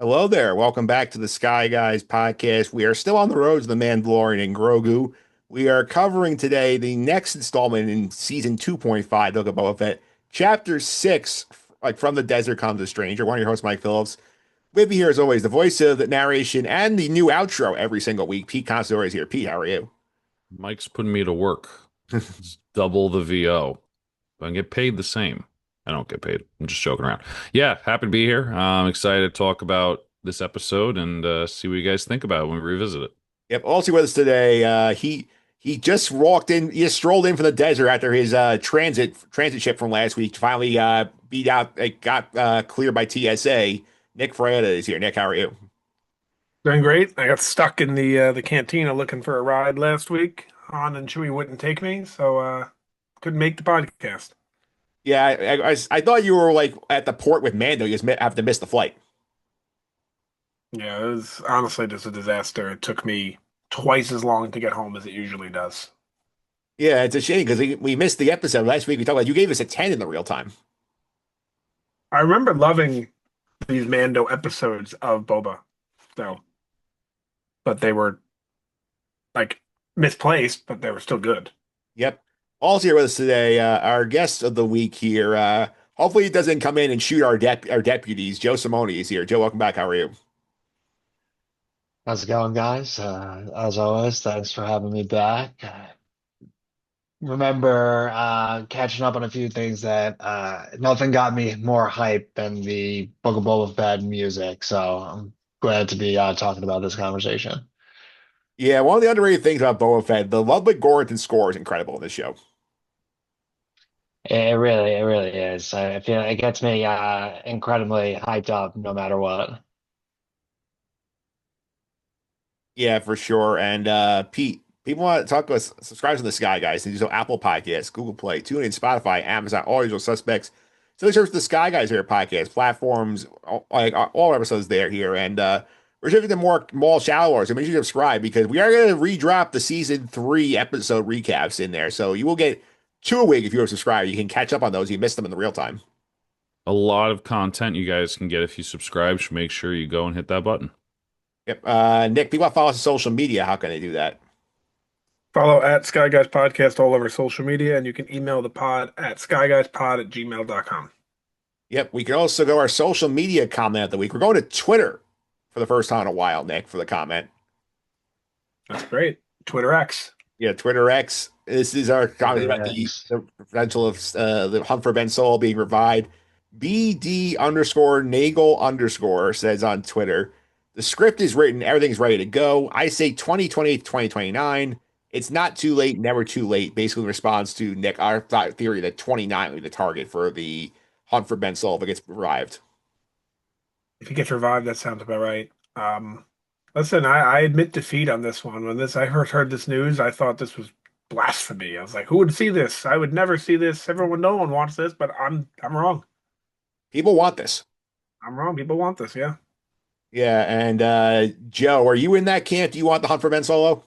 Hello there. Welcome back to the Sky Guys podcast. We are still on the road to the Mandalorian and Grogu. We are covering today the next installment in season 2.5, Book of Boba Fett, chapter 6, like From the Desert Comes a Stranger. One of your hosts, Mike Phillips. With me here, as always, the voice of the narration and the new outro every single week. Pete Consadori is here. Pete, how are you? Mike's putting me to work. It's double the VO. I can get paid the same. I don't get paid. I'm just joking around. Yeah, happy to be here. I'm excited to talk about this episode and see what you guys think about it when we revisit it. Yep. Also with us today, he just walked in, he just strolled in from the desert after his transit ship from last week. Finally beat out, got cleared by TSA. Nick Fraietta is here. Nick, how are you? Doing great. I got stuck in the cantina looking for a ride last week. Han and Chewie wouldn't take me, so couldn't make the podcast. Yeah, I thought you were like at the port with Mando. You just have to miss the flight. Yeah, it was honestly just a disaster. It took me twice as long to get home as it usually does. Yeah, it's a shame because we missed the episode last week. We talked about you gave us a 10 in the real time. I remember loving these Mando episodes of Boba, though, but they were like misplaced, but they were still good. Yep. Also here with us today, our guest of the week here. Hopefully he doesn't come in and shoot our deputies. Joe Simone is here. Joe, welcome back. How are you? How's it going, guys? As always, thanks for having me back. Remember catching up on a few things that nothing got me more hype than the Book of Boba Fett music. So I'm glad to be talking about this conversation. Yeah, one of the underrated things about Boba Fett, the Ludwig Göransson score is incredible in this show. It really is. I feel it gets me incredibly hyped up no matter what. Yeah, for sure. And Pete, people want to talk to us, subscribe to the Sky Guys. And do so Apple Podcasts, Google Play, TuneIn, Spotify, Amazon, all usual suspects. So they search the Sky Guys here podcast platforms, like all episodes there here. And we're shifting to more mall shallow. So make sure you subscribe because we are going to redrop the season 3 episode recaps in there. So you will get 2 a week if you are subscribed. You can catch up on those. You missed them in the real time. A lot of content you guys can get if you subscribe. So make sure you go and hit that button. Yep. Nick, people that follow us on social media, how can they do that? Follow at Sky Guys Podcast all over social media, and you can email the pod at skyguyspod@gmail.com. Yep. We can also go our social media comment of the week. We're going to Twitter for the first time in a while, Nick, for the comment. That's great. Twitter X. Yeah, Twitter X. This is our comment about Thanks. the potential of the hunt for Ben Solo being revived. BD underscore Nagel underscore says on Twitter, the script is written, everything's ready to go. I say 2028 to 2029. It's not too late, never too late. Basically, in response to Nick, our thought theory that 29 will be the target for the hunt for Ben Solo if it gets revived. If he gets revived, that sounds about right. Listen, I admit defeat on this one. When I heard this news, I thought this was blasphemy. I was like, who would see this? I would never see this. No one wants this, but I'm wrong. People want this. I'm wrong. People want this, yeah. Yeah, and Joe, are you in that camp? Do you want the hunt for Ben Solo?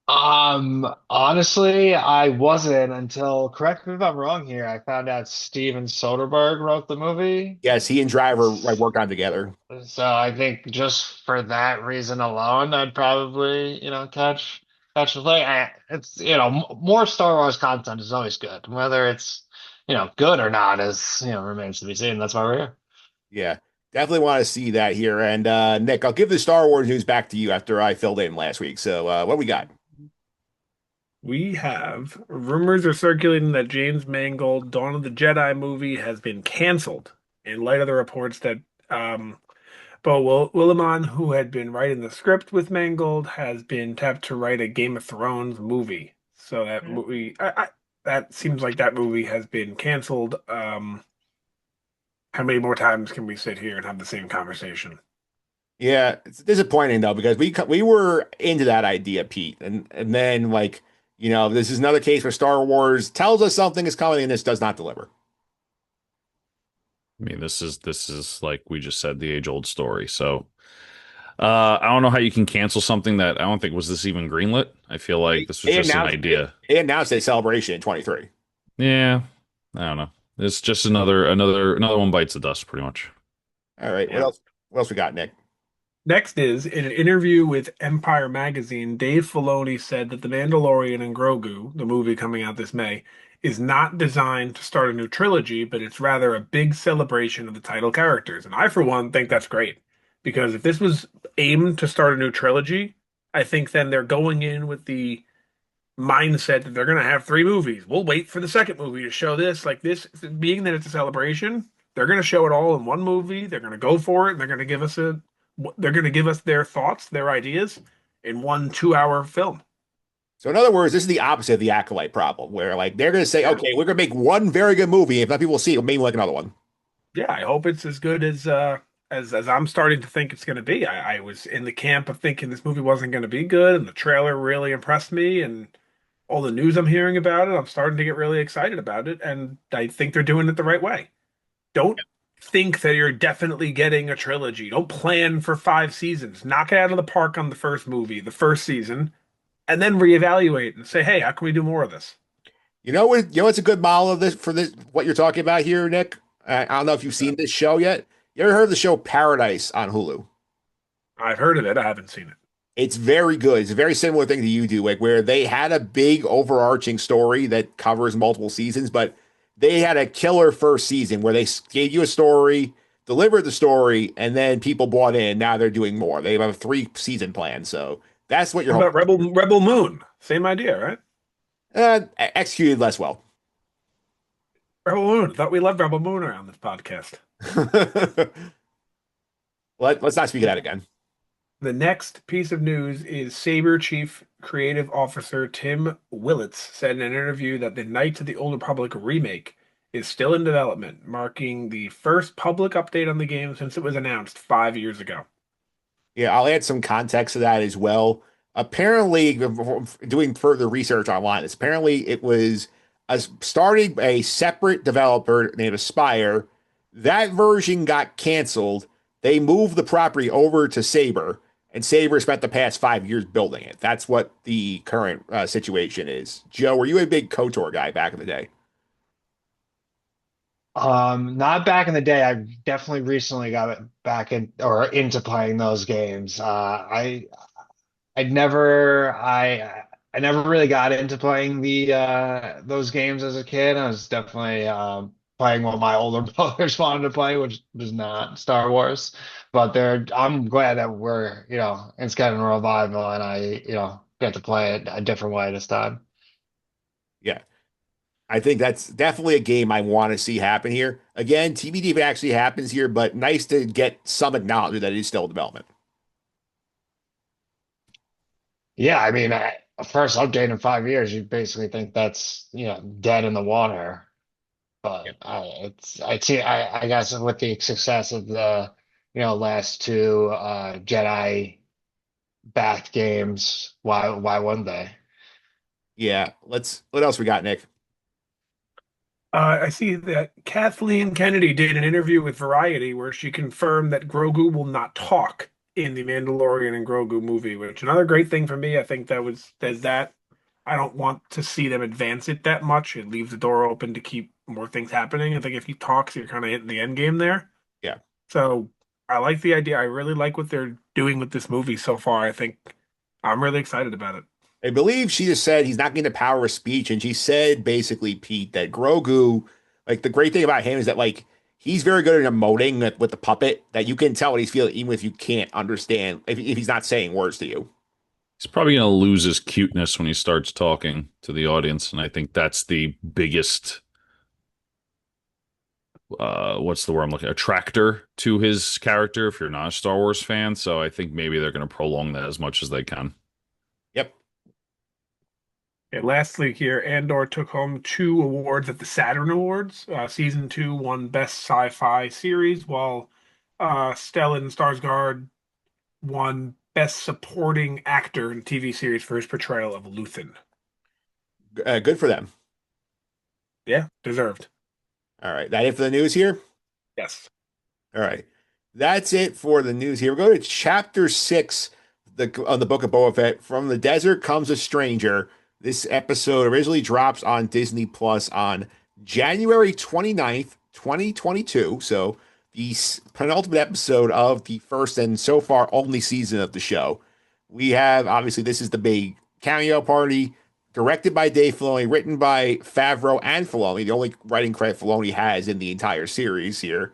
Honestly, I wasn't until, correct me if I'm wrong here, I found out Steven Soderbergh wrote the movie. Yes, he and Driver like worked on together. So I think just for that reason alone, I'd probably, catch the play. It's, more Star Wars content is always good. Whether it's, good or not is, remains to be seen. That's why we're here. Yeah, definitely want to see that here. And Nick, I'll give the Star Wars news back to you after I filled in last week. So what we got? We have rumors are circulating that James Mangold Dawn of the Jedi movie has been canceled in light of the reports that Willimon, who had been writing the script with Mangold, has been tapped to write a Game of Thrones movie. So that movie, that seems like that movie has been canceled. How many more times can we sit here and have the same conversation? Yeah, it's disappointing though because we were into that idea, Pete, and then like this is another case where Star Wars tells us something is coming and this does not deliver. I mean, this is like we just said, the age-old story. So I don't know how you can cancel something that I don't think was this even greenlit. I feel like this was They just an announced idea. they announced a celebration in 23. Yeah, I don't know. It's just another one bites the dust, pretty much. All right, what Yeah. else? What else we got, Nick? Next is, in an interview with Empire Magazine, Dave Filoni said that The Mandalorian and Grogu, the movie coming out this May, is not designed to start a new trilogy, but it's rather a big celebration of the title characters. And I, for one, think that's great. Because if this was aimed to start a new trilogy, I think then they're going in with the mindset that they're going to have three movies. We'll wait for the second movie to show this. Like this, being that it's a celebration, they're going to show it all in one movie. They're going to go for it. And they're going to give us their thoughts, their ideas in 1 2 hour film. So in other words, this is the opposite of the Acolyte problem, where like they're going to say, Yeah. okay, we're going to make one very good movie. If not people see it, maybe like another one. Yeah, I hope it's as good as I'm starting to think it's going to be. I was in the camp of thinking this movie wasn't going to be good, and the trailer really impressed me, and all the news I'm hearing about it, I'm starting to get really excited about it, and I think they're doing it the right way. Don't think that you're definitely getting a trilogy. Don't plan for 5 seasons. Knock it out of the park on the first movie, the first season, and then reevaluate and say, hey, how can we do more of this? It's a good model of this for this what you're talking about here, Nick. I don't know if you've seen this show yet. You ever heard of the show Paradise on Hulu? I've heard of it. I haven't seen it. It's very good. It's a very similar thing to you do, like where they had a big overarching story that covers multiple seasons, but they had a killer first season where they gave you a story, delivered the story, and then people bought in. Now they're doing more. They have a 3 season plan, so that's what you're What about hoping. Rebel Moon? Same idea, right? Executed less well. Rebel Moon. Thought we loved Rebel Moon around this podcast. Let's not speak of that again. The next piece of news is Saber Chief Creative Officer Tim Willits said in an interview that the Knights of the Old Republic remake is still in development, marking the first public update on the game since it was announced 5 years ago. Yeah, I'll add some context to that as well. Apparently, doing further research online, apparently it was starting a separate developer named Aspire. That version got canceled. They moved the property over to Saber, and Saber spent the past 5 years building it. That's what the current situation is. Joe, were you a big KOTOR guy back in the day? Not back in the day. I've definitely recently got it back in or into playing those games. I never really got into playing the those games as a kid. I was definitely playing what my older brothers wanted to play, which was not Star Wars. But I'm glad that we're, it's getting a revival and I get to play it a different way this time. Yeah. I think that's definitely a game I want to see happen here. Again, TBD if it actually happens here, but nice to get some acknowledgement that it is still in development. Yeah, I mean, first update in 5 years, you basically think that's, dead in the water. But I guess with the success of the, last two Jedi backed games, why wouldn't they? Yeah. What else we got, Nick? I see that Kathleen Kennedy did an interview with Variety where she confirmed that Grogu will not talk in the Mandalorian and Grogu movie, which another great thing for me. I think that I don't want to see them advance it that much. It leaves the door open to keep more things happening. I think if he talks, you're kind of hitting the end game there. Yeah. So I like the idea. I really like what they're doing with this movie so far. I think I'm really excited about it. I believe she just said he's not getting the power of speech, and she said basically, Pete, that Grogu, like the great thing about him is that like he's very good at emoting with the puppet, that you can tell what he's feeling, even if you can't understand if he's not saying words to you. He's probably going to lose his cuteness when he starts talking to the audience, and I think that's the biggest what's the word I'm looking attractor to his character if you're not a Star Wars fan. So I think maybe they're going to prolong that as much as they can. Yep. Okay, lastly, here, Andor took home 2 awards at the Saturn Awards. Season 2 won Best Sci-Fi Series, while Stellan Skarsgård won Best Supporting Actor in TV series for his portrayal of Luthen. Good for them. Yeah, deserved. All right. That it for the news here? Yes. All right. That's it for the news here. We're going to chapter 6 on the Book of Boba Fett. From the Desert Comes a Stranger. This episode originally drops on Disney Plus on January 29th, 2022. So the penultimate episode of the first and so far only season of the show. We have, obviously, this is the big cameo party, directed by Dave Filoni, written by Favreau and Filoni, the only writing credit Filoni has in the entire series here.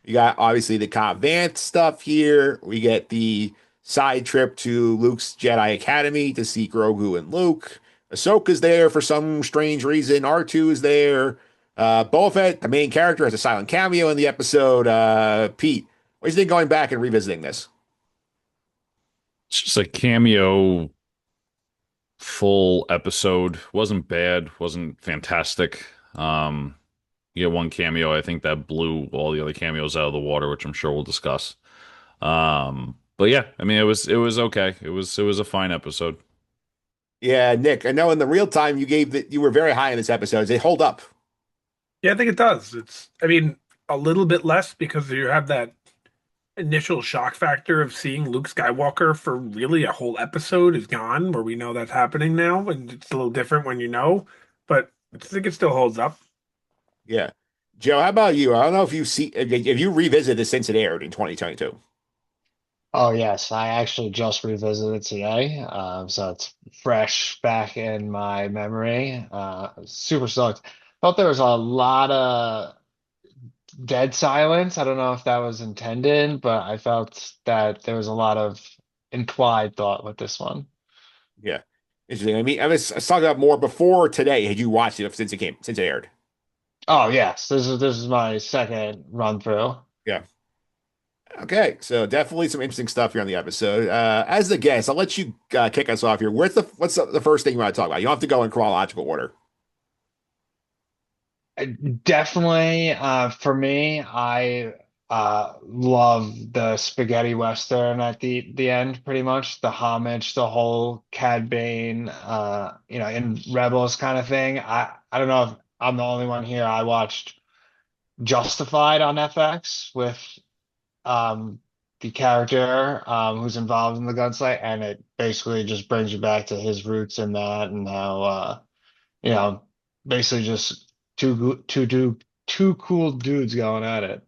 You got, obviously, the Cobb Vanth stuff here. We get the side trip to Luke's Jedi Academy to see Grogu and Luke. Ahsoka's there for some strange reason. R2 is there. Boba Fett, the main character, has a silent cameo in the episode. Pete, what do you think going back and revisiting this? It's just a cameo full episode. Wasn't bad, wasn't fantastic. You get one cameo, I think that blew all the other cameos out of the water, which I'm sure we'll discuss. But yeah, I mean it was okay. It was a fine episode. Yeah, Nick, I know in the real time you were very high in this episode. Does it hold up? Yeah, I think it does. I mean, a little bit less because you have that initial shock factor of seeing Luke Skywalker for really a whole episode is gone, where we know that's happening now, and it's a little different when you know, but I think it still holds up. Yeah. Joe, how about you? I don't know if you revisit this since it aired in 2022. Oh yes, I actually just revisited today, so it's fresh back in my memory. Super stoked. Thought there was a lot of dead silence. I don't know if that was intended, but I felt that there was a lot of implied thought with this one. Yeah. Interesting. I mean, I was talking about more before today. Had you watched it since it aired? Oh yes, this is my second run through. Yeah. Okay. So definitely some interesting stuff here on the episode. As the guest, I'll let you kick us off here. What's the first thing you want to talk about? You don't have to go in chronological order. Definitely, for me, I love the spaghetti western at the end, pretty much the homage, the whole Cad Bane, in Rebels kind of thing. I don't know if I'm the only one here. I watched Justified on FX with um the character who's involved in the gunfight, and it basically just brings you back to his roots in that and how you know, basically just two cool dudes going at it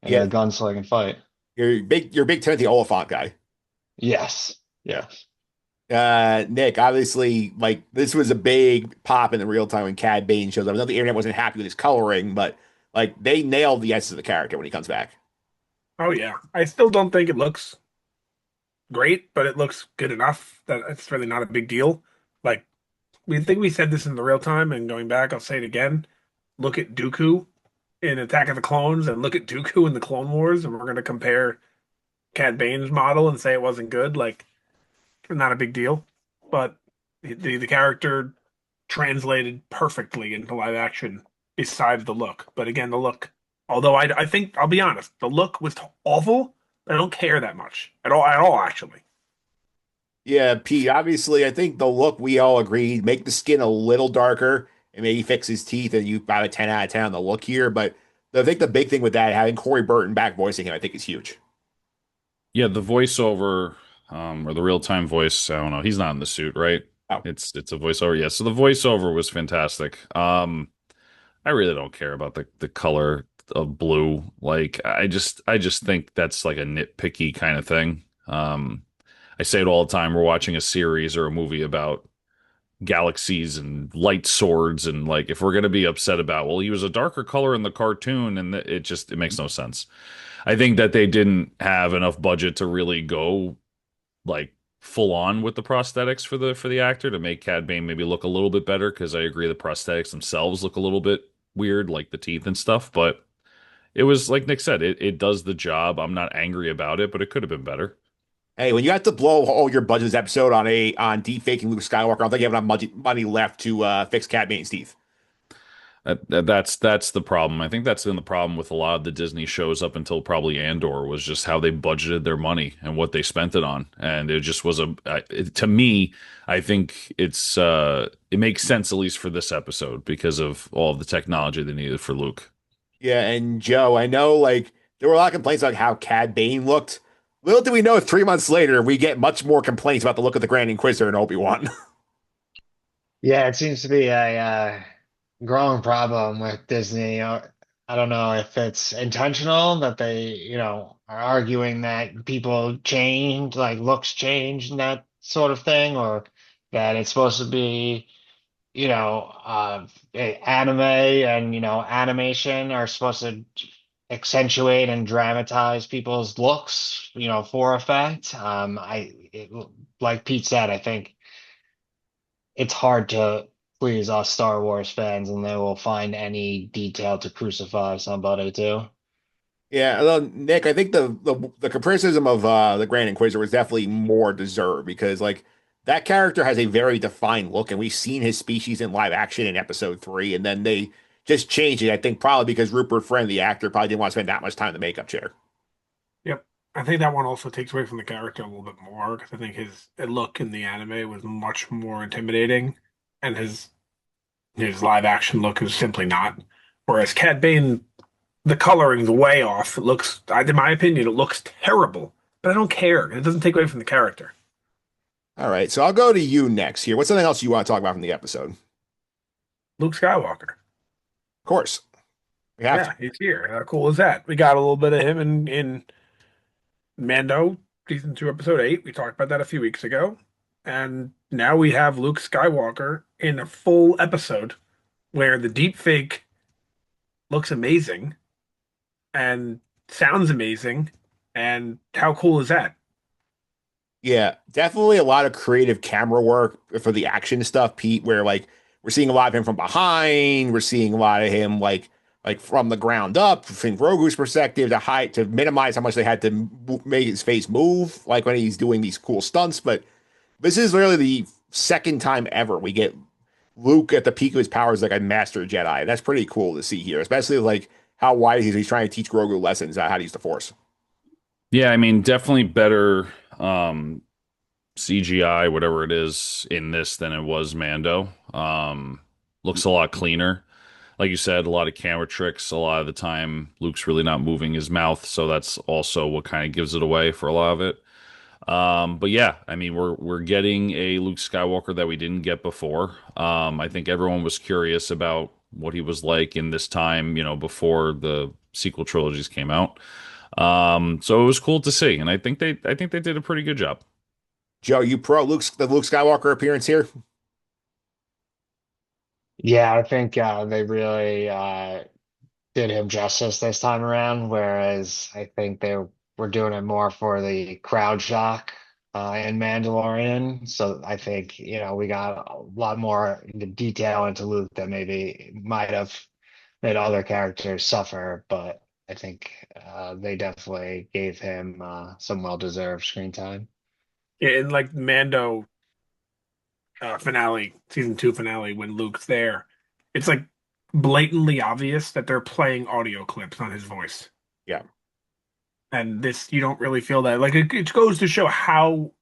in Yeah. a gunslinging fight. You're a big Timothy Oliphant guy. Yes, Yeah. yes. Nick, obviously, like this was a big pop in the real time when Cad Bane shows up. I know the internet wasn't happy with his coloring, but like they nailed the essence of the character when he comes back. Oh yeah, I still don't think it looks great, but it looks good enough that it's really not a big deal. Like we think we said this in the real time, and going back, I'll say it again. Look at Dooku in Attack of the Clones, and look at Dooku in the Clone Wars, and we're going to compare Cad Bane's model and say it wasn't good. Like, not a big deal, but the character translated perfectly into live action. Besides the look, but again, the look. Although I think I'll be honest, the look was awful. But I don't care that much at all actually. Yeah, Pete, obviously, I think the look we all agreed make the skin a little darker and maybe fix his teeth, and you got a 10 out of 10 on the look here. But I think the big thing with that, having Corey Burton back voicing him, I think is huge. Yeah, the voiceover, or the real-time voice, I don't know. He's not in the suit, right? Oh, It's a voiceover. Yeah, so the voiceover was fantastic. I really don't care about the color of blue. Like I just think that's like a nitpicky kind of thing. I say it all the time. We're watching a series or a movie about galaxies and light swords, and like if we're gonna be upset about, well, he was a darker color in the cartoon, and it makes no sense. I think that they didn't have enough budget to really go like full on with the prosthetics for the actor to make Cad Bane maybe look a little bit better, because I agree the prosthetics themselves look a little bit weird, like the teeth and stuff, but it was like Nick said, it does the job. I'm not angry about it, but it could have been better. hey, when you have to blow all your budget this episode on deepfaking Luke Skywalker, I don't think you have enough money left to fix Cad Bane's teeth. That's the problem. I think that's been the problem with a lot of the Disney shows up until probably Andor, was just how they budgeted their money and what they spent it on, and it just was to me, I think it makes sense at least for this episode because of all of the technology they needed for Luke. Yeah, and Joe, I know like there were a lot of complaints about how Cad Bane looked. Little did we know, 3 months later, we get much more complaints about the look of the Grand Inquisitor in Obi-Wan. Yeah, it seems to be a growing problem with Disney. I don't know if it's intentional that they, are arguing that people change, like looks change and that sort of thing, or that it's supposed to be, anime and, animation are supposed to accentuate and dramatize people's looks, for effect. Like Pete said, I think it's hard to please us Star Wars fans, and they will find any detail to crucify somebody too. Yeah, well, Nick, I think the criticism of the Grand Inquisitor was definitely more deserved because like that character has a very defined look, and we've seen his species in live action in episode three, and then they just changed it. I think probably because Rupert Friend, the actor, probably didn't want to spend that much time in the makeup chair. Yep. I think that one also takes away from the character a little bit more because I think his look in the anime was much more intimidating, and his live action look is simply not. Whereas Cad Bane, the coloring's way off. It looks, in my opinion, it looks terrible, but I don't care. It doesn't take away from the character. All right, so I'll go to you next here. What's something else you want to talk about from the episode? Of Luke Skywalker. course, we have to. Yeah, he's here. How cool is that? We got a little bit of him in Mando, season 2, episode 8. We talked about that a few weeks ago. And now we have Luke Skywalker in a full episode where the deep fake looks amazing and sounds amazing. And how cool is that? Yeah, definitely a lot of creative camera work for the action stuff, Pete, where like we're seeing a lot of him from behind, we're seeing a lot of him like from the ground up, from Grogu's perspective to hide to minimize how much they had to make his face move, like when he's doing these cool stunts. But this is really the second time ever we get Luke at the peak of his powers like a master Jedi. And that's pretty cool to see here, especially like how wide he's trying to teach Grogu lessons on how to use the Force. Yeah, I mean, definitely better CGI, whatever it is, in this than it was Mando. Looks a lot cleaner. Like you said, a lot of camera tricks. A lot of the time, Luke's really not moving his mouth, so that's also what kind of gives it away for a lot of it. But yeah, I mean, we're getting a Luke Skywalker that we didn't get before. I think everyone was curious about what he was like in this time, before the sequel trilogies came out. So it was cool to see, and I think they did a pretty good job. Joe, you pro the Luke Skywalker appearance here? Yeah, I think they really did him justice this time around, whereas I think they were doing it more for the crowd shock in Mandalorian. So I think, we got a lot more detail into Luke that maybe might have made other characters suffer, but I think they definitely gave him some well-deserved screen time. Yeah, in like Mando finale, season 2 finale, when Luke's there, it's like blatantly obvious that they're playing audio clips on his voice. Yeah. And this, you don't really feel that. Like it goes to show how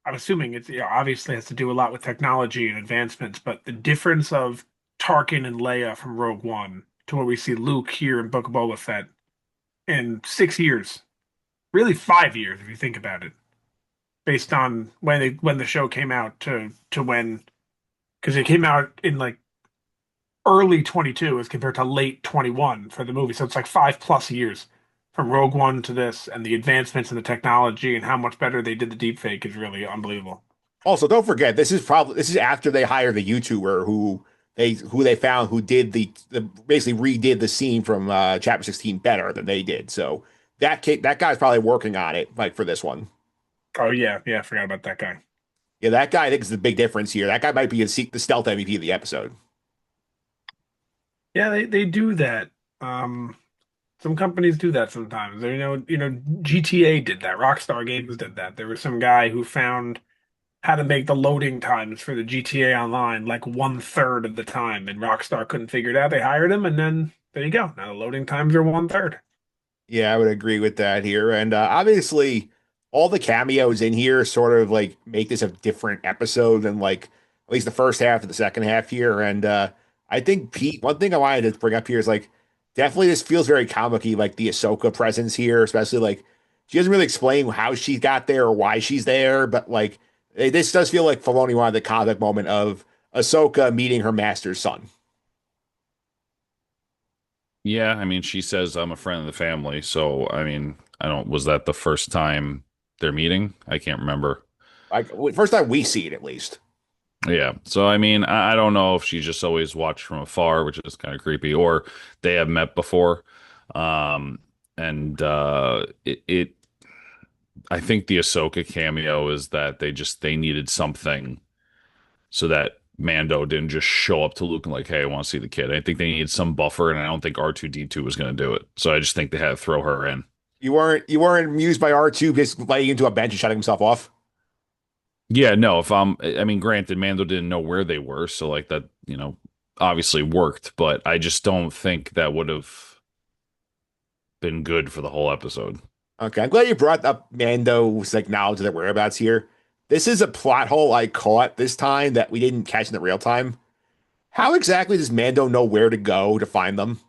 I'm assuming it's obviously has to do a lot with technology and advancements, but the difference of Tarkin and Leia from Rogue One to what we see Luke here in Book of Boba Fett in 6 years, really 5 years if you think about it, based on when the show came out to when because it came out in like early 22 as compared to late 21 for the movie. So it's like 5+ years from Rogue One to this, and the advancements in the technology and how much better they did the deepfake is really unbelievable. Also, don't forget this is after they hired the YouTuber who they found who did the basically redid the scene from Chapter 16 better than they did. So that guy's probably working on it like for this one. Oh yeah, yeah, I forgot about that guy. Yeah, that guy I think is the big difference here. That guy might be the stealth MVP of the episode. Yeah, they do that. Some companies do that sometimes. GTA did that. Rockstar Games did that. There was some guy who found how to make the loading times for the GTA Online like 1/3 of the time, and Rockstar couldn't figure it out. They hired him, and then there you go. Now the loading times are 1/3. Yeah, I would agree with that here. And obviously, all the cameos in here sort of like make this a different episode than like at least the first half of the second half here. And I think Pete, one thing I wanted to bring up here is like definitely this feels very comic-y, like the Ahsoka presence here, especially like she doesn't really explain how she got there or why she's there, but like this does feel like Filoni wanted the comic moment of Ahsoka meeting her master's son. Yeah, I mean, she says I'm a friend of the family, so I mean, I don't. Was that the first time they're meeting? I can't remember. Like first time we see it, at least. Yeah, so I mean, I don't know if she just always watched from afar, which is kind of creepy, or they have met before. Um, and I think the Ahsoka cameo is that they needed something so that Mando didn't just show up to Luke and like, hey, I want to see the kid. I think they needed some buffer, and I don't think R2D2 was going to do it. So I just think they had to throw her in. You weren't amused by R2 just laying into a bench and shutting himself off. Yeah, no, if I mean, granted, Mando didn't know where they were, so like that, obviously worked, but I just don't think that would have been good for the whole episode. Okay, I'm glad you brought up Mando's like knowledge of their whereabouts here. This is a plot hole I caught this time that we didn't catch in the real time. How exactly does Mando know where to go to find them?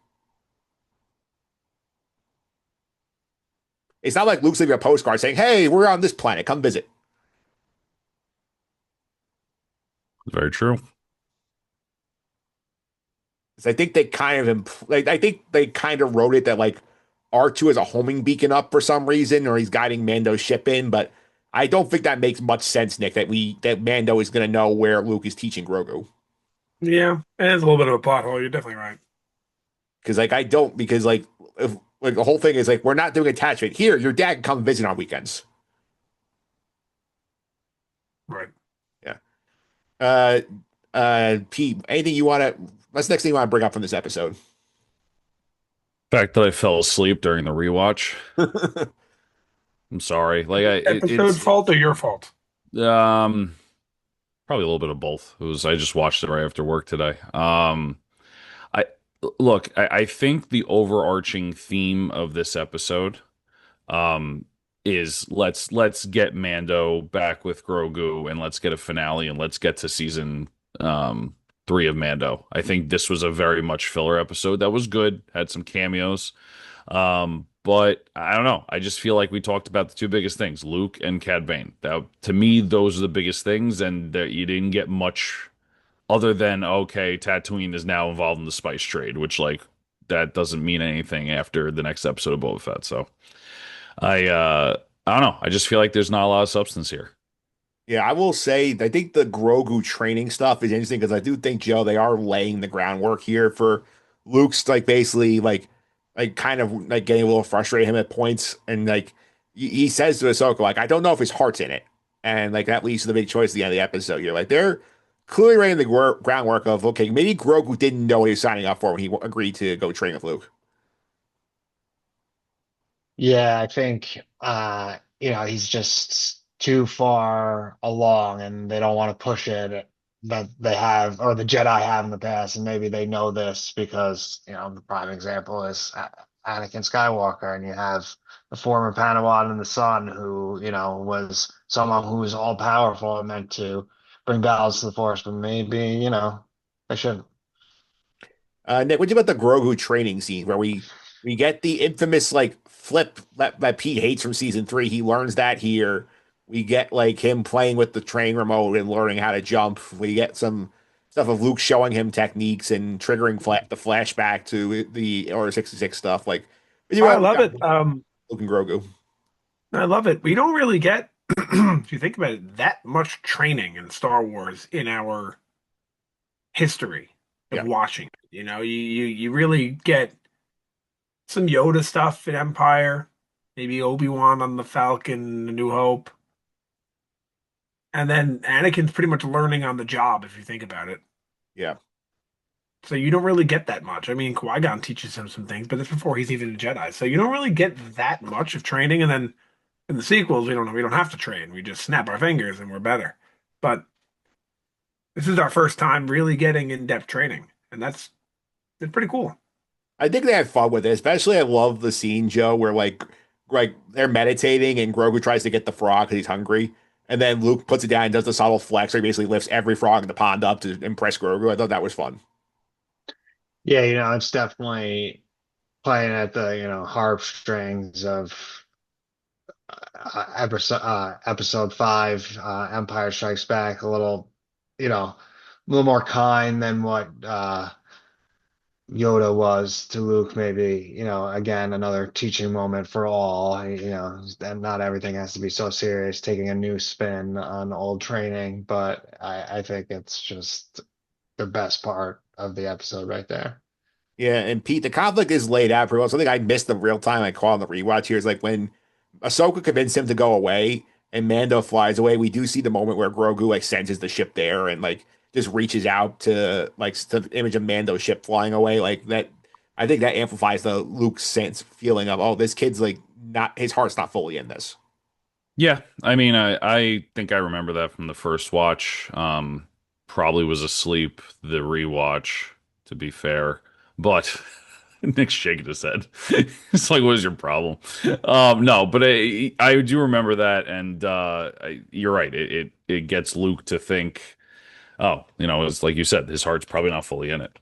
It's not like Luke's leaving a postcard saying, "Hey, we're on this planet. Come visit." Very true. 'Cause I think they kind of like I think they kind of wrote it that like R2 is a homing beacon up for some reason, or he's guiding Mando's ship in, but I don't think that makes much sense, Nick, that Mando is gonna know where Luke is teaching Grogu. Yeah, and it's a little bit of a plot hole. You're definitely right. Because like I don't because like if like the whole thing is like we're not doing attachment. Here, your dad can come visit on weekends. Right. Yeah. Uh Pete, anything you wanna what's the next thing you want to bring up from this episode? Fact that I fell asleep during the rewatch. I'm sorry. Like Episode fault or your fault? um probably a little bit of both. I just watched it right after work today. I look, I think the overarching theme of this episode um is let's get Mando back with Grogu and let's get a finale and let's get to season um 3 of Mando. I think this was a very much filler episode that was good, had some cameos. But I don't know. I just feel like we talked about the two biggest things, Luke and Cad Bane. That to me, those are the biggest things, and that you didn't get much other than okay, Tatooine is now involved in the spice trade, which like that doesn't mean anything after the next episode of Boba Fett. So I don't know. I just feel like there's not a lot of substance here. Yeah, I will say I think the Grogu training stuff is interesting because I do think Joe they are laying the groundwork here for Luke's like basically like kind of like getting a little frustrated him at points and like he says to Ahsoka like I don't know if his heart's in it and like that leads to the big choice at the end of the episode. You're like they're clearly laying the groundwork of okay maybe Grogu didn't know what he was signing up for when he agreed to go train with Luke. Yeah, I think he's just too far along and they don't want to push it that they have or the Jedi have in the past, and maybe they know this because, the prime example is Anakin Skywalker, and you have the former Padawan and the son who, was someone who was all powerful and meant to bring balance to the Force, but maybe, they shouldn't. Nick, what do you about the Grogu training scene where we get the infamous like flip that Pete hates from season 3? He learns that here. We get like him playing with the train remote and learning how to jump. We get some stuff of Luke showing him techniques and triggering the flashback to the Order 66 stuff. Like, what do you I about love it. Luke and Grogu? I love it. We don't really get, if you think about it, that much training in Star Wars in our history of Yeah. watching it. You really get some Yoda stuff in Empire, maybe Obi-Wan on the Falcon, A New Hope, and then Anakin's pretty much learning on the job if you think about it. Yeah. So you don't really get that much. I mean, Qui-Gon teaches him some things, but that's before he's even a Jedi. So you don't really get that much of training. And then in the sequels, we don't have to train. We just snap our fingers and we're better. But this is our first time really getting in-depth training, and it's pretty cool. I think they had fun with it. Especially, I love the scene, Joe, where like they're meditating and Grogu tries to get the frog because he's hungry, and then Luke puts it down and does the subtle flex, where he basically lifts every frog in the pond up to impress Grogu. I thought that was fun. Yeah, it's definitely playing at the, heartstrings of episode 5, Empire Strikes Back, a little more kind than what Yoda was to Luke, maybe, again, another teaching moment for all, and not everything has to be so serious, taking a new spin on old training, but I think it's just the best part of the episode right there. Yeah, and Pete, the conflict is laid out pretty well. Something I missed the real time I caught on the rewatch here is like when Ahsoka convinced him to go away and Mando flies away, we do see the moment where Grogu like senses the ship there and like just reaches out to like the image of Mando's ship flying away. Like that, I think that amplifies the Luke sense feeling of, oh, this kid's like not, his heart's not fully in this. Yeah, I mean, I think I remember that from the first watch. Probably was asleep the rewatch, to be fair, but Nick's shaking his head. It's like, what is your problem? No, but I do remember that, and you're right. It gets Luke to think, oh, it's like you said, his heart's probably not fully in it.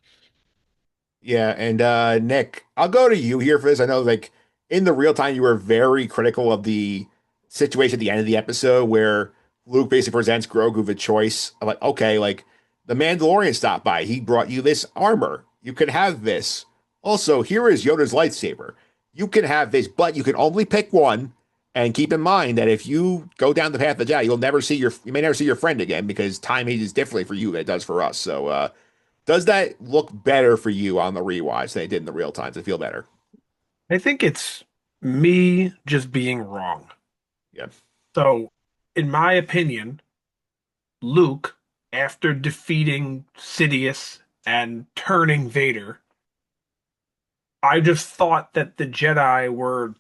Yeah, and Nick, I'll go to you here for this. I know, like in the real time, you were very critical of the situation at the end of the episode where Luke basically presents Grogu with a choice of like, okay, like the Mandalorian stopped by, he brought you this armor, you can have this. Also, here is Yoda's lightsaber. You can have this, but you can only pick one. And keep in mind that if you go down the path of the Jedi, you may never see your friend again because time ages differently for you than it does for us. So, does that look better for you on the rewatch than it did in the real time? Does it feel better? I think it's me just being wrong. Yeah. So, in my opinion, Luke, after defeating Sidious and turning Vader, I just thought that the Jedi were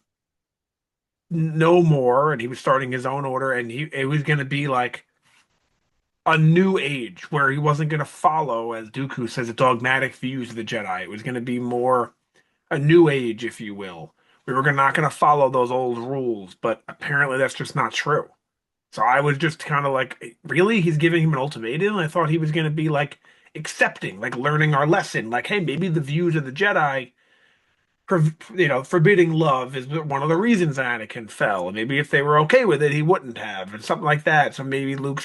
no more and he was starting his own order and it was going to be like a new age where he wasn't going to follow, as Dooku says, the dogmatic views of the Jedi. It was going to be more a new age, if you will. We were not going to follow those old rules, but apparently that's just not true. So I was just kind of like, really? He's giving him an ultimatum? I thought he was going to be like accepting, like learning our lesson. Like, hey, maybe the views of the Jedi, forbidding love is one of the reasons Anakin fell. And maybe if they were okay with it, he wouldn't have, and something like that. So maybe Luke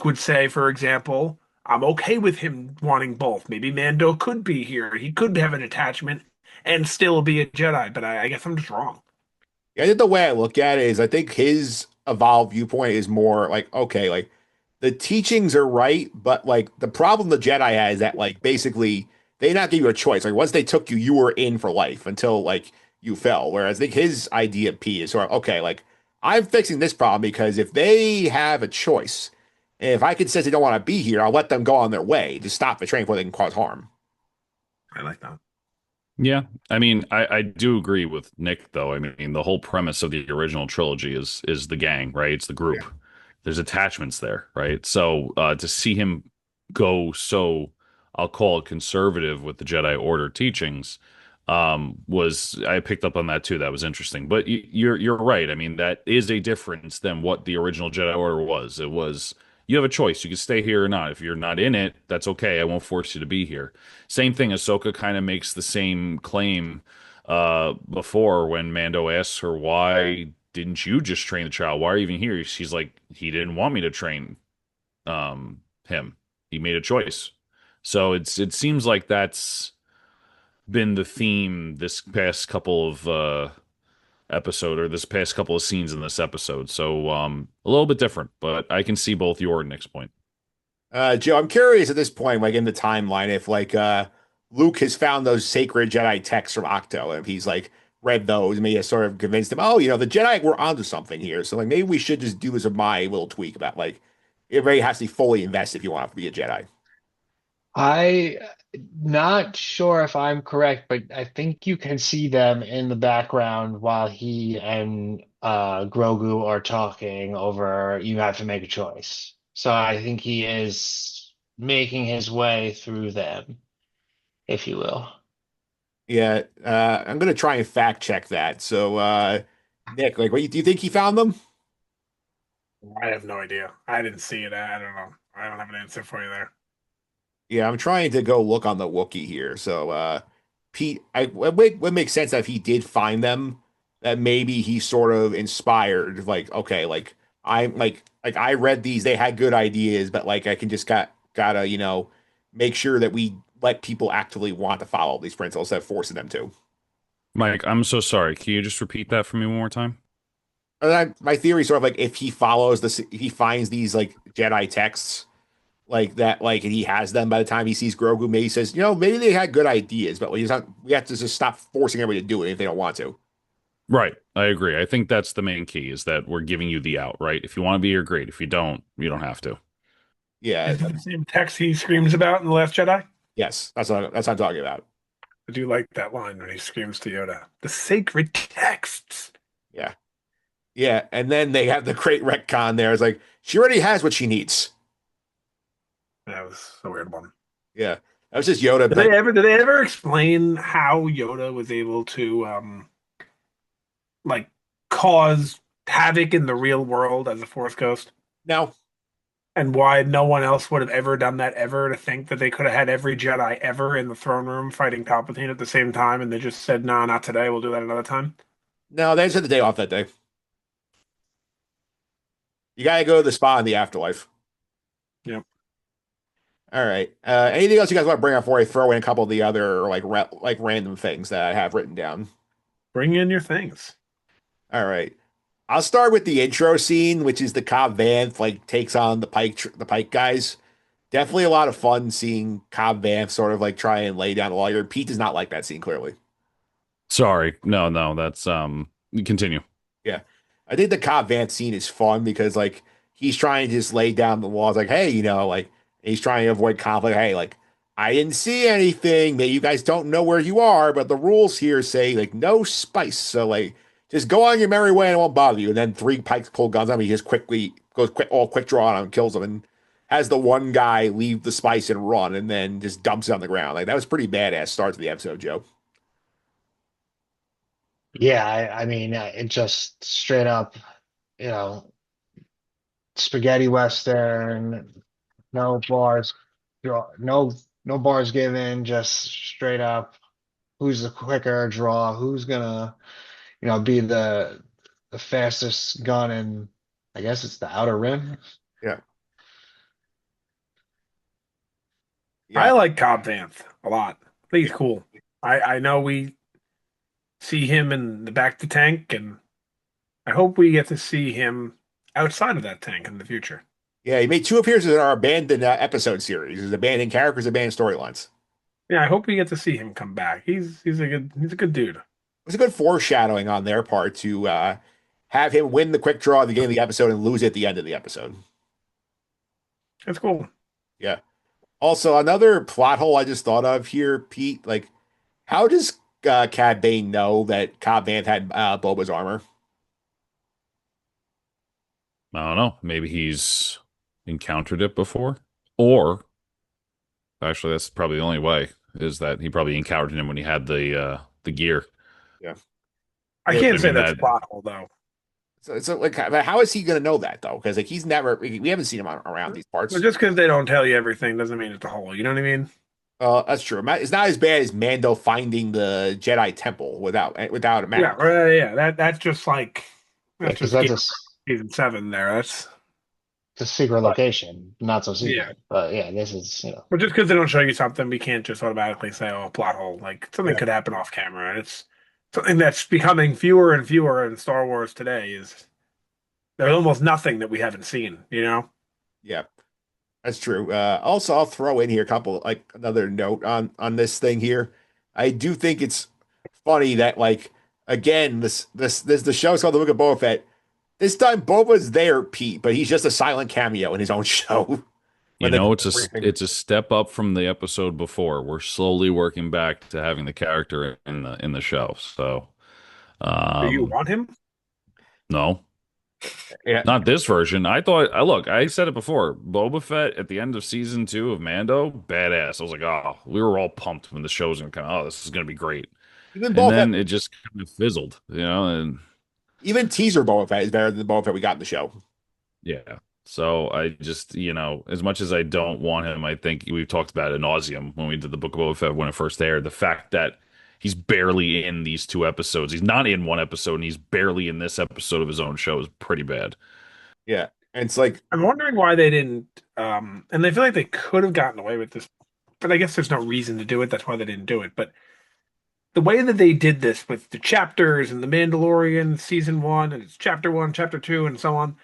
would say, for example, I'm okay with him wanting both. Maybe Mando could be here. He could have an attachment and still be a Jedi, but I guess I'm just wrong. Yeah, I think the way I look at it is I think his evolved viewpoint is more like, okay, like the teachings are right, but like the problem the Jedi has is that like basically they not give you a choice. Like once they took you, you were in for life until like you fell. Whereas I think his idea of P is sort of, okay, like I'm fixing this problem because if they have a choice, and if I can sense they don't want to be here, I'll let them go on their way to stop the train before they can cause harm. I like that. Yeah, I mean, I do agree with Nick though. I mean, the whole premise of the original trilogy is the gang, right? It's the group. Yeah. There's attachments there, right? So to see him go so, I'll call it conservative with the Jedi Order teachings, was I picked up on that too. That was interesting. But you're right. I mean, that is a difference than what the original Jedi Order was. It was you have a choice. You can stay here or not. If you're not in it, that's okay. I won't force you to be here. Same thing. Ahsoka kind of makes the same claim before when Mando asks her, why didn't you just train the child? Why are you even here? She's like, he didn't want me to train him. He made a choice. So it seems like that's been the theme this past couple of episode or this past couple of scenes in this episode. So a little bit different, but I can see both your and Nick's point. Joe, I'm curious at this point, like in the timeline, if like Luke has found those sacred Jedi texts from Octo, and if he's like read those, and maybe has sort of convinced him, oh, the Jedi were onto something here. So like maybe we should just do this with my little tweak about like everybody has to be fully invested if you want to be a Jedi. I not sure if I'm correct, but I think you can see them in the background while he and Grogu are talking over you have to make a choice. So I think he is making his way through them, if you will. Yeah, I'm gonna try and fact check that. So, Nick, like, do you think he found them? I have no idea. I didn't see it. I don't know. I don't have an answer for you there. Yeah, I'm trying to go look on the Wookiee here. So, Pete, what makes sense that if he did find them, that maybe he sort of inspired, like, okay, like I'm like I read these, they had good ideas, but like I can just gotta, make sure that we let people actively want to follow these principles instead of forcing them to. Mike, I'm so sorry. Can you just repeat that for me one more time? And my theory is sort of like if he follows this, he finds these like Jedi texts like that, like, and he has them by the time he sees Grogu. Maybe he says, maybe they had good ideas, but he's not. We have to just stop forcing everybody to do it if they don't want to. Right. I agree. I think that's the main key is that we're giving you the out, right? If you want to be here, great. If you don't have to. Yeah. Is it the same text he screams about in The Last Jedi? Yes. That's what I'm talking about. I do like that line when he screams to Yoda, "The sacred texts." Yeah. Yeah. And then they have the great retcon there. It's like she already has what she needs. That was a weird one. Yeah. That was just Yoda. Did they ever explain how Yoda was able to like cause havoc in the real world as a Force ghost? Now, And why no one else would have ever done that ever, to think that they could have had every Jedi ever in the throne room fighting Palpatine at the same time, and they just said, "No, not today. We'll do that another time." no, they just had the day off that day. You gotta go to the spa in the afterlife. Yep. All right. Anything else you guys want to bring up before I throw in a couple of the other like random things that I have written down? Bring in your things. All right. I'll start with the intro scene, which is the Cobb Vanth like takes on the Pike guys. Definitely a lot of fun seeing Cobb Vanth sort of like try and lay down the law here. Pete does not like that scene clearly. Sorry. No, that's continue. Yeah. I think the Cobb Vanth scene is fun because like he's trying to just lay down the laws like, hey, like he's trying to avoid conflict. Hey, like I didn't see anything. Maybe you guys don't know where you are, but the rules here say like no spice. So like just go on your merry way and it won't bother you. And then three Pikes pull guns on him. He just quickly goes all quick draw on him, kills him, and has the one guy leave the spice and run, and then just dumps it on the ground. Like that was pretty badass start to the episode, Joe. Yeah, I mean, it just straight up, you know, spaghetti western, no bars, no bars given, just straight up. Who's the quicker draw? Who's gonna, be the fastest gun in? I guess it's the outer rim. Yeah, I yeah, like Cobb Vanth a lot. I think he's cool. I know we see him in the back to tank, and I hope we get to see him outside of that tank in the future. yeah. He made two appearances in our abandoned episode series. His abandoned characters, abandoned storylines. Yeah, I hope we get to see him come back. He's a good dude. It was a good foreshadowing on their part to have him win the quick draw at the beginning of the episode and lose at the end of the episode. It's cool. Yeah. Also, another plot hole I just thought of here, Pete. Like, how does Cad Bane know that Cobb Vanth had Boba's armor? I don't know. Maybe he's encountered it before. Or actually that's probably the only way, is that he probably encountered him when he had the gear. Yeah. I Yeah, can't I say mean that's that plot hole though. So like, but how is he going to know that though? Because like he's never, we haven't seen him around these But parts. just because they don't tell you everything doesn't mean it's a hole. You know what I mean? That's true. It's not as bad as Mando finding the Jedi temple without a Yeah, map. right, yeah. That's just like Yeah, that's because just that's season 7 there. That's a secret but location, not so yeah. secret. But yeah, this is, But just because they don't show you something, we can't just automatically say, "Oh, plot hole." Like something Yeah, could happen off camera, and it's something that's becoming fewer and fewer in Star Wars today. Is there's almost nothing that we haven't seen. You know? yeah, that's true. Also, I'll throw in here a couple like another note on this thing here. I do think it's funny that like again this the show's called the Book of Boba Fett. This time Boba's there, Pete, but he's just a silent cameo in his own show. You When the know, briefing. it's a step up from the episode before. We're slowly working back to having the character in the show. So, Do you um, want him? no, Yeah, not this version. I thought, I look, I said it before. Boba Fett at the end of season 2 of Mando, badass. I was like, oh, we were all pumped when the show's gonna come. Oh, this is gonna be great. even And Boba Fett, then it just kind of fizzled, and even teaser Boba Fett is better than the Boba Fett we got in the show. yeah. So I just, as much as I don't want him, I think we've talked about it ad nauseum when we did the Book of Boba Fett when it first aired. The fact that he's barely in these 2 episodes, he's not in one episode, and he's barely in this episode of his own show is pretty bad. Yeah, and it's like I'm wondering why they didn't. And they feel like they could have gotten away with this but I guess there's no reason to do it. That's why they didn't do it. But the way that they did this with the chapters and the Mandalorian season one, and it's chapter one, chapter two, and so on,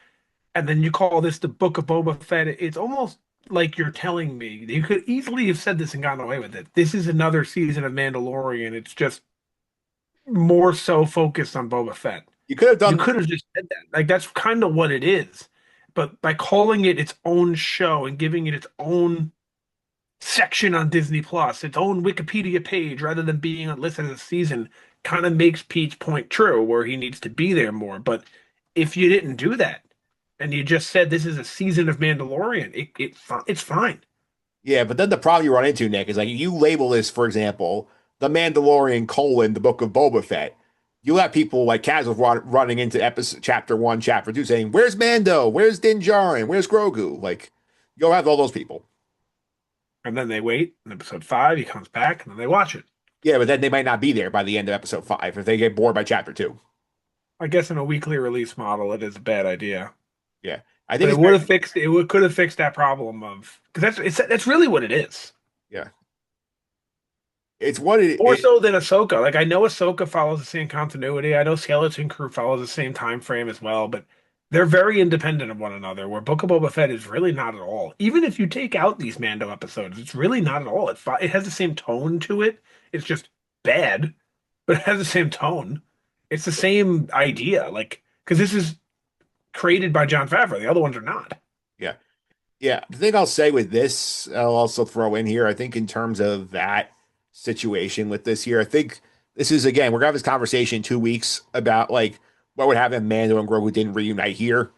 and then you call this the Book of Boba Fett, it's almost like you're telling me you could easily have said this and gotten away with it. This is another season of Mandalorian. It's just more so focused on Boba Fett. You could have You done could have just said that. Like that's kind of what it is. But by calling it its own show and giving it its own section on Disney Plus, its own Wikipedia page, rather than being listed as a season, kind of makes Pete's point true, where he needs to be there more. But if you didn't do that and you just said this is a season of Mandalorian, it's fine. Yeah, but then the problem you run into, Nick, is like you label this, for example, the Mandalorian colon the Book of Boba Fett. You have people like casual running into episode chapter one, chapter two, saying, "Where's Mando? Where's Din Djarin? Where's Grogu?" Like you'll have all those people. And then they wait in episode five, he comes back, and then they watch it. Yeah, but then they might not be there by the end of episode five if they get bored by chapter two. I guess in a weekly release model, it is a bad idea. Yeah, I think But it's it would have fixed it. Could have fixed that problem of because that's really what it is. yeah, it's what More so than Ahsoka. Like I know Ahsoka follows the same continuity. I know Skeleton Crew follows the same time frame as well, but they're very independent of one another. Where Book of Boba Fett is really not at all. Even if you take out these Mando episodes, it's really not at all. It has the same tone to it. It's just bad, but it has the same tone. It's the same idea. Like because this is created by Jon Favreau. The other ones are not. Yeah. Yeah. The thing I'll say with this, I'll also throw in here, I think in terms of that situation with this here, I think this is, again, we're going to have this conversation in 2 weeks about like what would happen if Mando and Grogu didn't reunite here.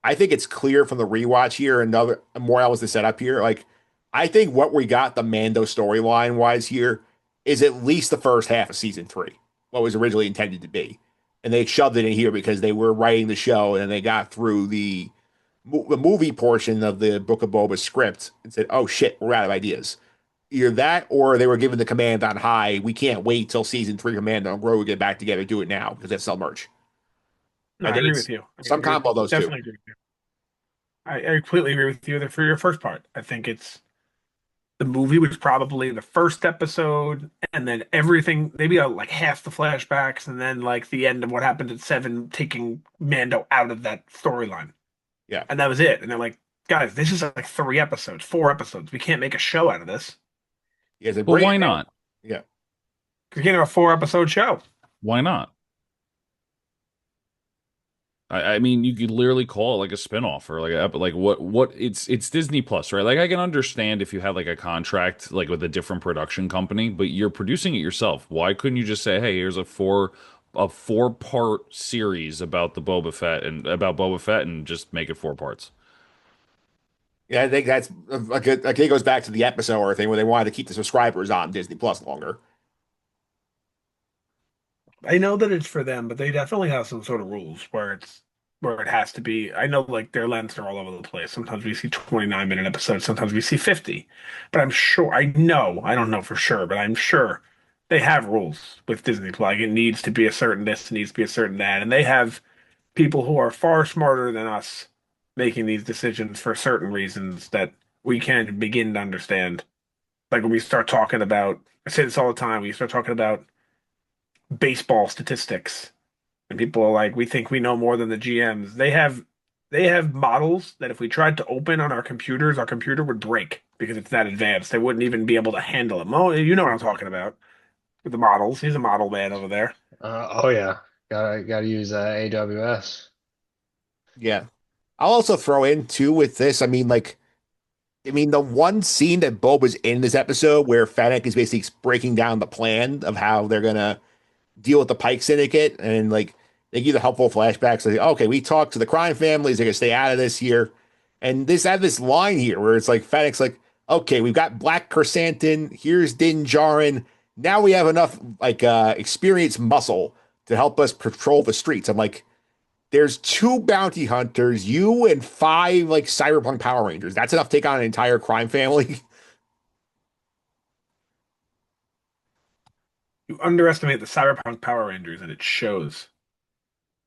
I think it's clear from the rewatch here, another more else to set up here. Like, I think what we got the Mando storyline wise here is at least the first half of season three, what was originally intended to be. And they shoved it in here because they were writing the show and they got through the movie portion of the Book of Boba script and said, "Oh shit, we're out of ideas." Either that, or they were given the command on high. We can't wait till season three. Commando and Grogu get back together. Do it now because they have to sell merch. No, I I think agree it's with you. some combo of those two. Definitely agree with you. I completely agree with you that for your first part. I think it's the movie was probably the first episode, and then everything, maybe like half the flashbacks, and then like the end of what happened at seven, taking Mando out of that storyline. Yeah, And that was it. And they're like, guys, this is like 3 episodes, 4 episodes. We can't make a show out of this. yeah. They Well, bring why it down. not? Yeah, You can't have a 4 episode show. Why not? I mean, you could literally call it like a spinoff or like what it's Disney Plus, right? Like I can understand if you have like a contract like with a different production company, but you're producing it yourself. Why couldn't you just say, "Hey, here's a four-part series about the Boba Fett and about Boba Fett and just make it 4 parts?" yeah. I think that's like it goes back to the episode or thing where they wanted to keep the subscribers on Disney Plus longer. I know that it's for them, but they definitely have some sort of rules where it has to be. I know like their lengths are all over the place. Sometimes we see 29-minute episodes, sometimes we see 50. But I'm sure I don't know for sure, but I'm sure they have rules with Disney Plus. Like it needs to be a certain this, it needs to be a certain that. And they have people who are far smarter than us making these decisions for certain reasons that we can't begin to understand. Like when we start talking about, I say this all the time, we start talking about baseball statistics. And people are like, we think we know more than the GMs. They have models that if we tried to open on our computers, our computer would break because it's that advanced. They wouldn't even be able to handle them. Oh, you know what I'm talking about with the models. He's a model man over there. Oh yeah, gotta use AWS. Yeah, I'll also throw in too with this. I mean, the one scene that Boba's in this episode where Fennec is basically breaking down the plan of how they're gonna deal with the Pike Syndicate, and like they give the helpful flashbacks. Like, okay, we talked to the crime families; they're gonna stay out of this here. And this had this line here where it's like Fennec's like, okay, we've got Black Chrysanthemum. Here's Din Djarin. Now we have enough like experienced muscle to help us patrol the streets. I'm like, there's 2 bounty hunters, you and 5 like cyberpunk Power Rangers. That's enough to take on an entire crime family. You underestimate the Cyberpunk Power Rangers, and it shows.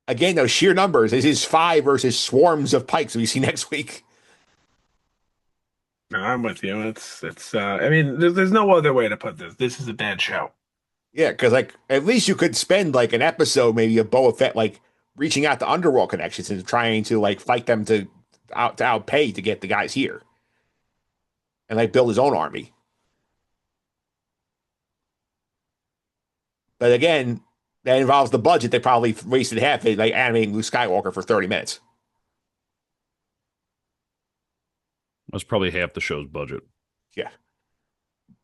Again, those sheer numbers. This is 5 versus swarms of pikes we see next week. No, I'm with you. It's. I mean, there's no other way to put this. This is a bad show. Yeah, because like at least you could spend like an episode maybe of Boba Fett like reaching out to underworld connections and trying to like fight them to outpay to get the guys here and like build his own army. But again, that involves the budget. They probably wasted half of it like animating Luke Skywalker for 30 minutes. That's probably half the show's budget. Yeah.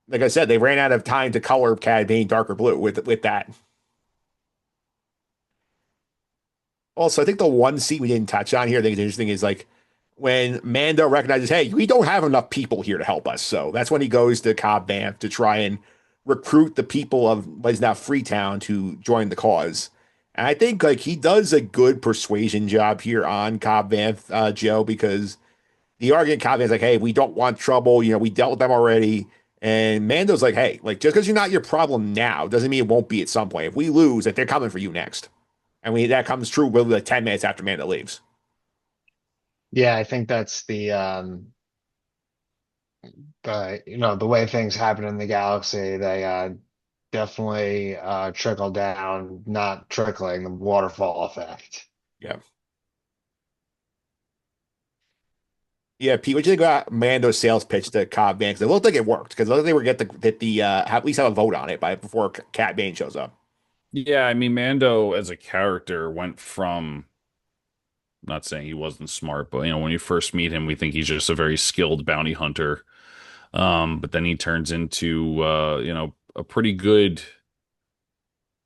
Like I said, they ran out of time to color Cad Bane darker blue with that. Also, I think the one scene we didn't touch on here, I think is interesting, is like when Mando recognizes, hey, we don't have enough people here to help us. So that's when he goes to Cobb Vanth to try and recruit the people of what is now Freetown to join the cause. And I think like he does a good persuasion job here on Cobb Vanth, Joe, because the argument Cobb Vanth's like, hey, we don't want trouble. You know, we dealt with them already. And Mando's like, hey, like just because you're not your problem now doesn't mean it won't be at some point. If we lose, like they're coming for you next. And that comes true really like 10 minutes after Mando leaves. Yeah, I think that's the way things happen in the galaxy, they definitely trickle down, not trickling, the waterfall effect. Yeah. Yeah, Pete, what do you think about Mando's sales pitch to Cobb Vanth? Because it looked like it worked. Because it looked like they were get the at least have a vote on it by before Cat Bane shows up. Yeah, I mean, Mando as a character went from, not saying he wasn't smart, but when you first meet him, we think he's just a very skilled bounty hunter. But then he turns into a pretty good,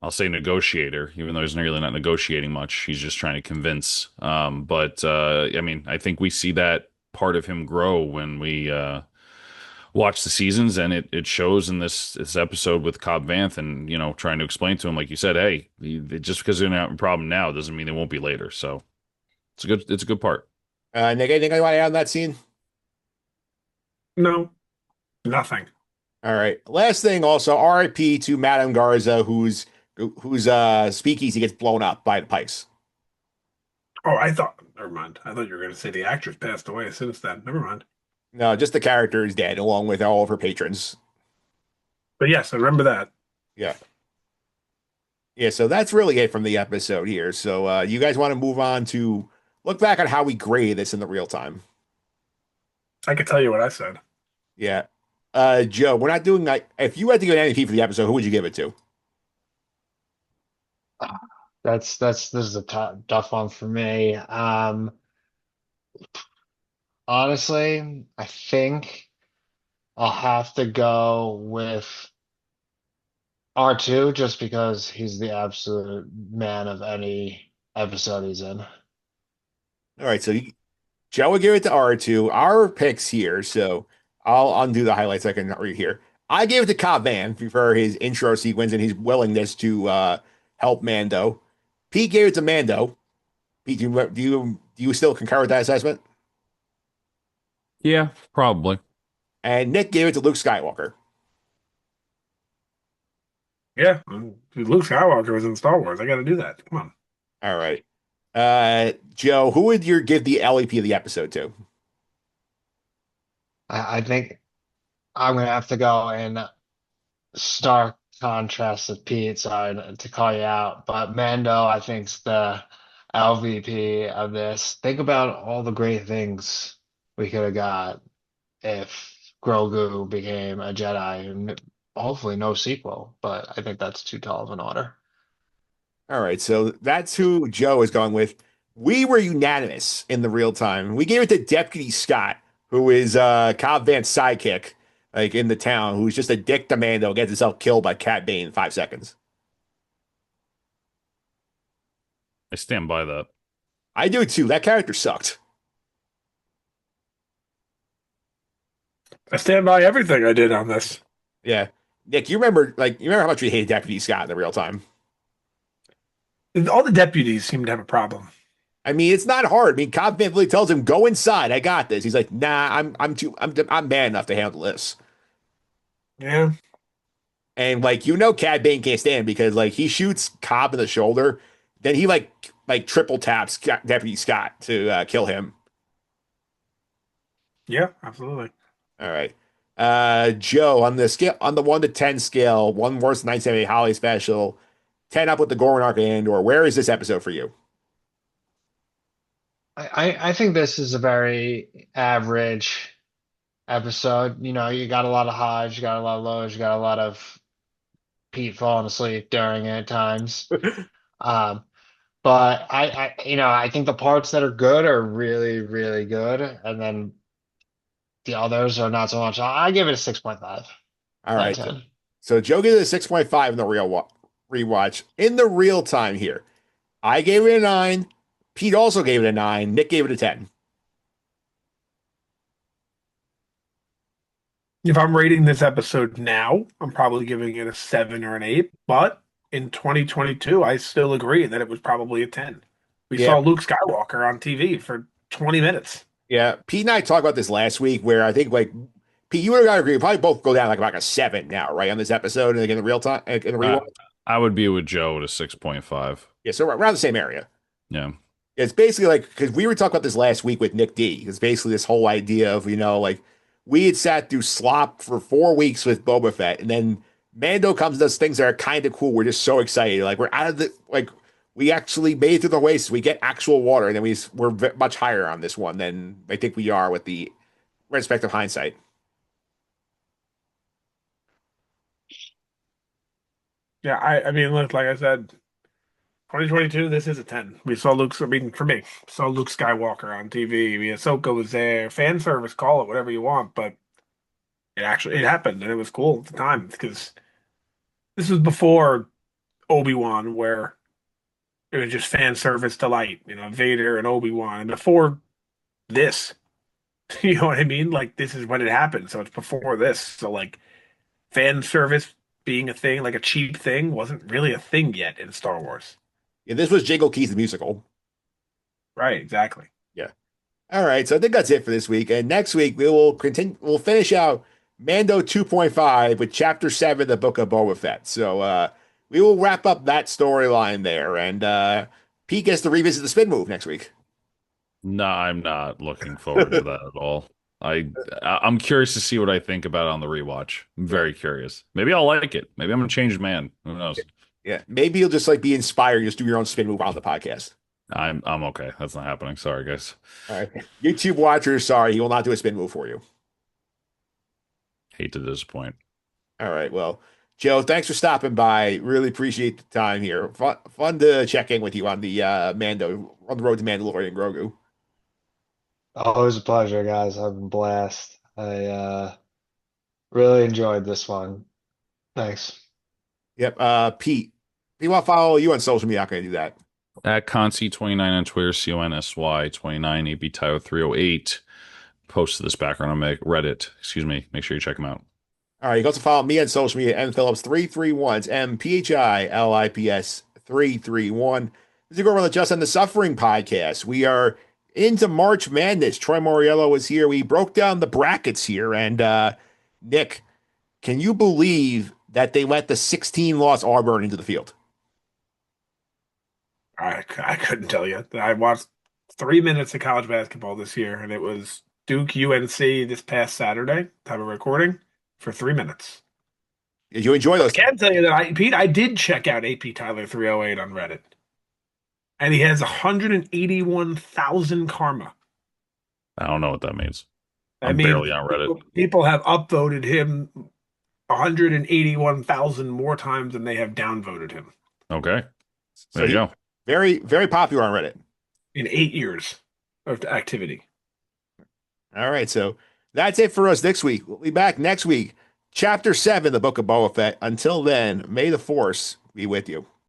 I'll say, negotiator, even though he's really not negotiating much. He's just trying to convince. But I mean, I think we see that part of him grow when we watch the seasons, and it shows in this episode with Cobb Vanth, and trying to explain to him, like you said, hey, just because they're not a problem now doesn't mean they won't be later. So it's a good part. Nick, anything I want to add on that scene? No, nothing. All right. Last thing, also, R.I.P. to Madame Garza, whose speakeasy gets blown up by the Pikes. Oh, I thought. Never mind. I thought you were going to say the actress passed away since then. Never mind. No, just the character is dead, along with all of her patrons. But yes, I remember that. Yeah. Yeah, so that's really it from the episode here. So you guys want to move on to look back on how we grade this in the real time. I could tell you what I said. Yeah. Joe, we're not doing like if you had to give an MVP for the episode, who would you give it to? This is a tough one for me. Honestly, I think I'll have to go with R2 just because he's the absolute man of any episode he's in. All right, so Joe would give it to R2. Our picks here, so I'll undo the highlights I can read here. I gave it to Cobb Vanth for his intro sequence and his willingness to help Mando. Pete gave it to Mando. Pete, do you still concur with that assessment? Yeah, probably. And Nick gave it to Luke Skywalker. Yeah, dude, Luke Skywalker was in Star Wars. I got to do that. Come on. All right. Joe, who would you give the LEP of the episode to? I think I'm gonna have to go in stark contrast of Pete. Sorry to call you out, but Mando, I think's the LVP of this. Think about all the great things we could have got if Grogu became a Jedi, and hopefully no sequel. But I think that's too tall of an order. All right, so that's who Joe is going with. We were unanimous in the real time. We gave it to Deputy Scott, who is Cobb Vanth's sidekick, like in the town, who's just a dick to Mando, gets himself killed by Cat Bane in 5 seconds. I stand by that. I do too. That character sucked. I stand by everything I did on this. Yeah. Nick, you remember how much we hated Deputy Scott in the real time. All the deputies seem to have a problem. I mean, it's not hard. I mean, Cobb Vanth really tells him, "Go inside. I got this." He's like, "Nah, I'm bad enough to handle this." Yeah. And like Cad Bane can't stand because like he shoots Cobb in the shoulder, then he like triple taps Deputy Scott to kill him. Yeah, absolutely. All right. Joe, on the scale, on the 1 to 10 scale, one worse than 1978 holiday special, 10 up with the Goran arc and or where is this episode for you? I think this is a very average episode. You know, you got a lot of highs, you got a lot of lows, you got a lot of Pete falling asleep during it at times. Um, but I think the parts that are good are really, really good, and then the others are not so much. I give it a 6.5 All out of right. 10. So Joe gave it a 6.5 in the rewatch. In the real time here, I gave it a 9. Pete also gave it a 9. Nick gave it a 10. If I'm rating this episode now, I'm probably giving it a 7 or an 8. But in 2022, I still agree that it was probably a 10. We Yeah. saw Luke Skywalker on TV for 20 minutes. Yeah. Pete and I talked about this last week where I think like Pete, you and I agree. We probably both go down like about a 7 now, right? On this episode and like in the real time in the I, rewatch. I would be with Joe at a 6.5. Yeah, so we're around the same area. Yeah. It's basically like because we were talking about this last week with Nick D. It's basically this whole idea of like we had sat through slop for 4 weeks with Boba Fett, and then Mando comes and does things that are kind of cool. We're just so excited, like we're out of the like we actually made it through the oasis. We get actual water, and then we're much higher on this one than I think we are with the respective hindsight. Yeah, I mean, look, like I said, 2022, this is a 10. We saw Luke, I mean, for me, saw Luke Skywalker on TV. I mean, Ahsoka was there. Fan service, call it whatever you want, but it happened and it was cool at the time because this was before Obi-Wan, where it was just fan service delight, Vader and Obi-Wan. And before this, you know what I mean? Like, this is when it happened. So it's before this. So, like, fan service being a thing, like a cheap thing, wasn't really a thing yet in Star Wars. Yeah, this was Jingle Keys the musical. Right, exactly. Yeah. All right, so I think that's it for this week. And next week we will continue. We'll finish out Mando 2.5 with Chapter 7, the Book of Boba Fett. So we will wrap up that storyline there, and Pete gets to revisit the spin move next week. No, I'm not looking forward to that at all. I'm curious to see what I think about it on the rewatch. I'm very curious. Maybe I'll like it. Maybe I'm a changed man. Who knows? Yeah, maybe you'll just like be inspired, just do your own spin move on the podcast. I'm okay. That's not happening. Sorry, guys. All right, YouTube watchers, sorry, he will not do a spin move for you. Hate to disappoint. All right, well, Joe, thanks for stopping by. Really appreciate the time here. Fun to check in with you on the Mando on the road to Mandalorian and Grogu. Always a pleasure, guys. I've been blessed. I really enjoyed this one. Thanks. Yep. Pete, if you want to follow you on social media, I'm going to do that. At Consy29 on Twitter, CONSY29, AB Tyler 308. Posted this background on Reddit. Excuse me. Make sure you check them out. All right. You can also follow me on social media, M Phillips 331. It's MPHILIPS 331. This is going on the Just and the Suffering podcast. We are into March Madness. Troy Moriello was here. We broke down the brackets here. And Nick, can you believe that they let the 16-loss Auburn into the field? I couldn't tell you. I watched 3 minutes of college basketball this year, and it was Duke UNC this past Saturday, time of recording, for 3 minutes. Did you enjoy those? I can tell you that, Pete, I did check out AP Tyler 308 on Reddit, and he has 181,000 karma. I don't know what that means. I I'm mean, barely on Reddit. people have upvoted him 181,000 more times than they have downvoted him Okay. So There you go. very, very popular on Reddit. in 8 years of activity. All right, so that's it for us this week. We'll be back next week. Chapter 7, the Book of Boba Fett. Until then, may the Force be with you.